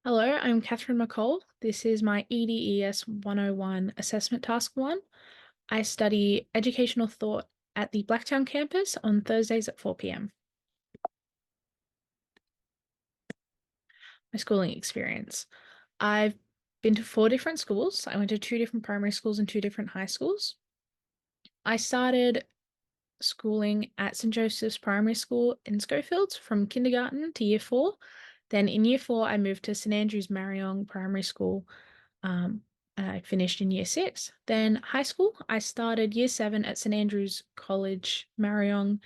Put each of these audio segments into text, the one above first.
Hello, I'm Katherine MacColl. This is my EDES 101 assessment task one. I study educational thought at the Blacktown campus on Thursdays at 4 p.m. My schooling experience. I've been to four different schools. I went to two different primary schools and two different high schools. I started schooling at St. Joseph's Primary School in Schofields from kindergarten to year four. Then in year four, I moved to St. Andrew's Marion Primary School. Um, I finished in year six. Then high school, I started year seven at St. Andrew's College Marion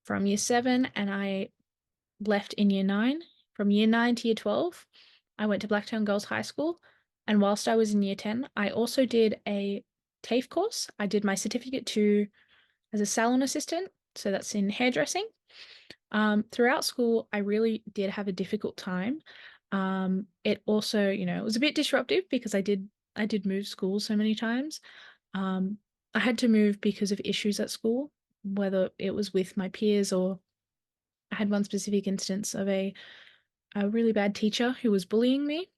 from year seven, and I left in year nine. From year nine to year 12, I went to Blacktown Girls High School. And whilst I was in year 10, I also did a TAFE course. I did my certificate two as a salon assistant. So that's in hairdressing. Throughout school, I really did have a difficult time. It also, it was a bit disruptive because I did move schools so many times. Um, I had to move because of issues at school, whether it was with my peers or I had one specific instance of a really bad teacher who was bullying me.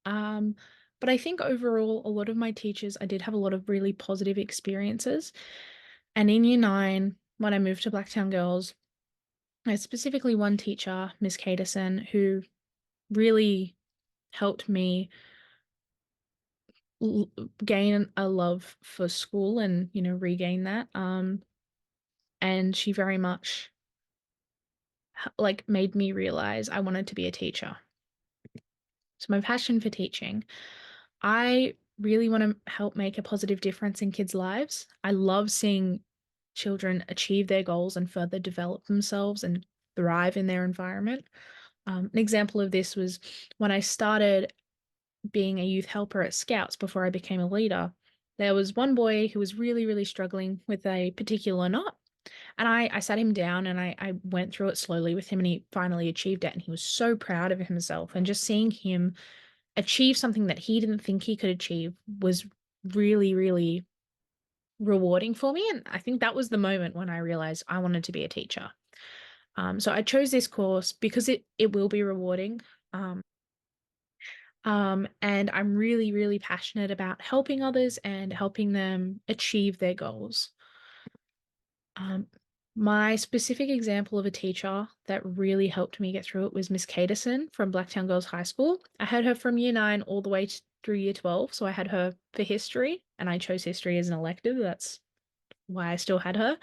Um, but I think overall, a lot of my teachers, I did have a lot of really positive experiences. And in year nine, when I moved to Blacktown Girls, I had specifically one teacher, Miss Katherine, who really helped me gain a love for school and, regain that. And she very much like made me realize I wanted to be a teacher. So my passion for teaching, I really want to help make a positive difference in kids' lives. I love seeing children achieve their goals and further develop themselves and thrive in their environment. An example of this was when I started being a youth helper at Scouts before I became a leader. There was one boy who was really, really struggling with a particular knot. And I sat him down and I went through it slowly with him and he finally achieved it. And he was so proud of himself. And just seeing him achieve something that he didn't think he could achieve was really, really rewarding for me. And I think that was the moment when I realized I wanted to be a teacher. So I chose this course because it will be rewarding. And I'm really, really passionate about helping others and helping them achieve their goals. Um, my specific example of a teacher that really helped me get through it was Miss Katherine from Blacktown Girls High School. I had her from year nine all the way through year 12. So I had her for history, and I chose history as an elective. That's why I still had her.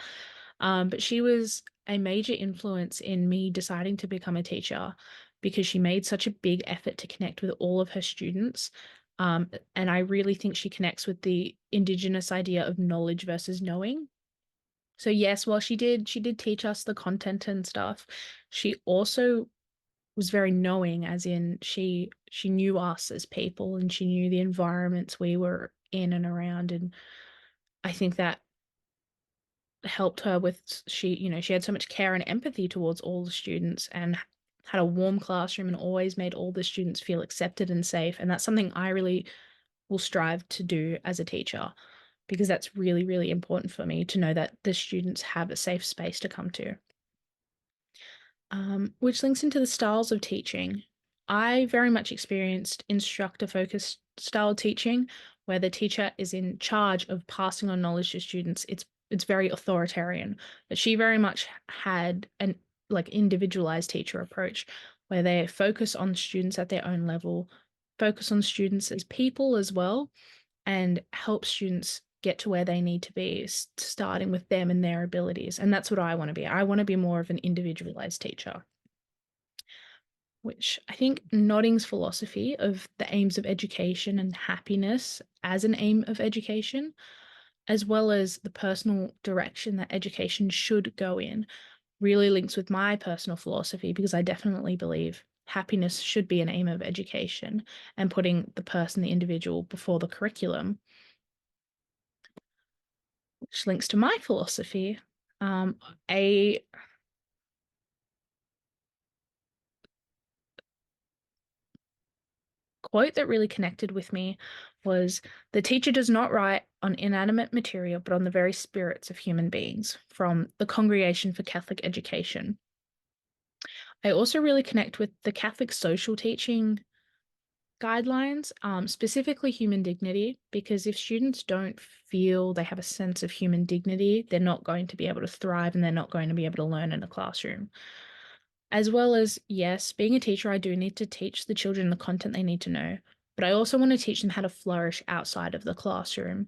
But she was a major influence in me deciding to become a teacher because she made such a big effort to connect with all of her students. And I really think she connects with the Indigenous idea of knowledge versus knowing. So yes, while she did teach us the content and stuff, she also was very knowing, as in she knew us as people and she knew the environments we were in and around. And I think that helped her with she had so much care and empathy towards all the students and had a warm classroom and always made all the students feel accepted and safe. And that's something I really will strive to do as a teacher because that's really, really important for me to know that the students have a safe space to come to. Which links into the styles of teaching. I very much experienced instructor focused style teaching where the teacher is in charge of passing on knowledge to students. It's very authoritarian, but she very much had an like individualized teacher approach where they focus on students at their own level, focus on students as people as well, and help students get to where they need to be, starting with them and their abilities. And that's what I want to be. I want to be more of an individualized teacher, which I think Nodding's philosophy of the aims of education and happiness as an aim of education, as well as the personal direction that education should go in, really links with my personal philosophy because I definitely believe happiness should be an aim of education and putting the person, the individual, before the curriculum, which links to my philosophy. A quote that really connected with me was the teacher does not write on inanimate material, but on the very spirits of human beings from the Congregation for Catholic Education. I also really connect with the Catholic social teaching guidelines, specifically human dignity, because if students don't feel they have a sense of human dignity, they're not going to be able to thrive and they're not going to be able to learn in a classroom. As well as, yes, being a teacher, I do need to teach the children the content they need to know, but I also want to teach them how to flourish outside of the classroom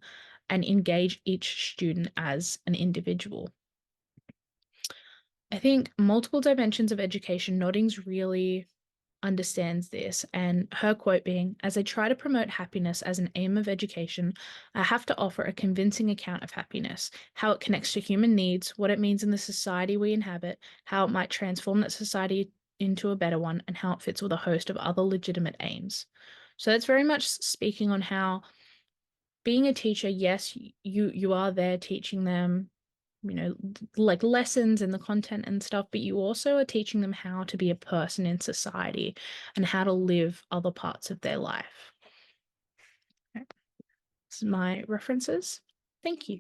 and engage each student as an individual. I think multiple dimensions of education, Noddings really understands this, and her quote being, "As I try to promote happiness as an aim of education, I have to offer a convincing account of happiness, how it connects to human needs, what it means in the society we inhabit, how it might transform that society into a better one, and how it fits with a host of other legitimate aims." So that's very much speaking on how being a teacher, yes, you are there teaching them, like lessons and the content and stuff, but you also are teaching them how to be a person in society and how to live other parts of their life. Okay. This is my references. Thank you.